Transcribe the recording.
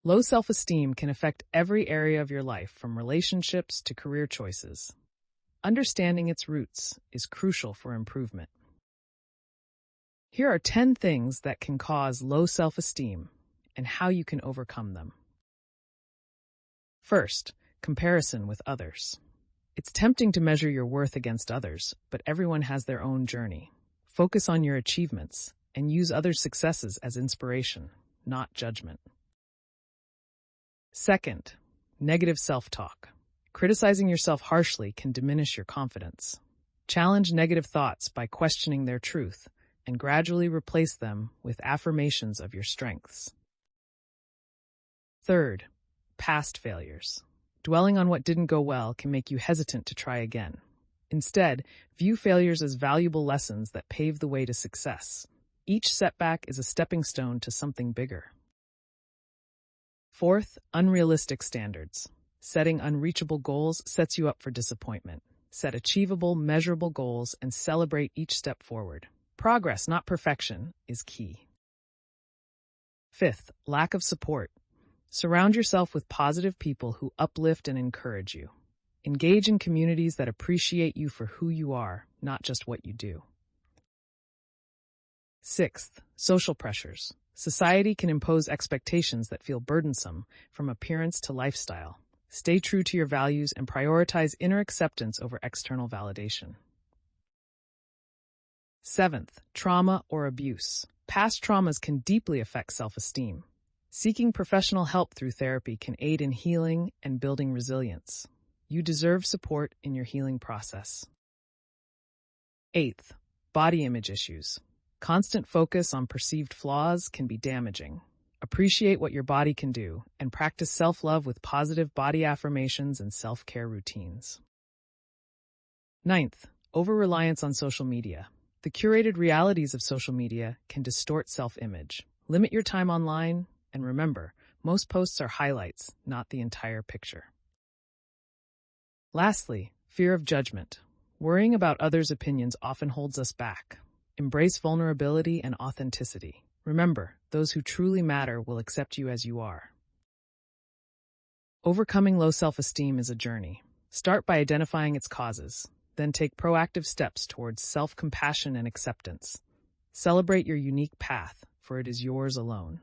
Low self-esteem can affect every area of your life, from relationships to career choices. Understanding its roots is crucial for improvement. Here are 10 things that can cause low self-esteem and how you can overcome them. First, comparison with others. It's tempting to measure your worth against others, but everyone has their own journey. Focus on your achievements and use others' successes as inspiration, not judgment. Second, negative self-talk. Criticizing yourself harshly can diminish your confidence. Challenge negative thoughts by questioning their truth and gradually replace them with affirmations of your strengths. Third, past failures. Dwelling on what didn't go well can make you hesitant to try again. Instead, view failures as valuable lessons that pave the way to success. Each setback is a stepping stone to something bigger. Fourth, unrealistic standards. Setting unreachable goals sets you up for disappointment. Set achievable, measurable goals and celebrate each step forward. Progress, not perfection, is key. Fifth, lack of support. Surround yourself with positive people who uplift and encourage you. Engage in communities that appreciate you for who you are, not just what you do. Sixth, social pressures. Society can impose expectations that feel burdensome, from appearance to lifestyle. Stay true to your values and prioritize inner acceptance over external validation. Seventh, trauma or abuse. Past traumas can deeply affect self-esteem. Seeking professional help through therapy can aid in healing and building resilience. You deserve support in your healing process. Eighth, body image issues. Constant focus on perceived flaws can be damaging. Appreciate what your body can do and practice self-love with positive body affirmations and self-care routines. Ninth, over-reliance on social media. The curated realities of social media can distort self-image. Limit your time online, and remember, most posts are highlights, not the entire picture. Lastly, fear of judgment. Worrying about others' opinions often holds us back. Embrace vulnerability and authenticity. Remember, those who truly matter will accept you as you are. Overcoming low self-esteem is a journey. Start by identifying its causes, then take proactive steps towards self-compassion and acceptance. Celebrate your unique path, for it is yours alone.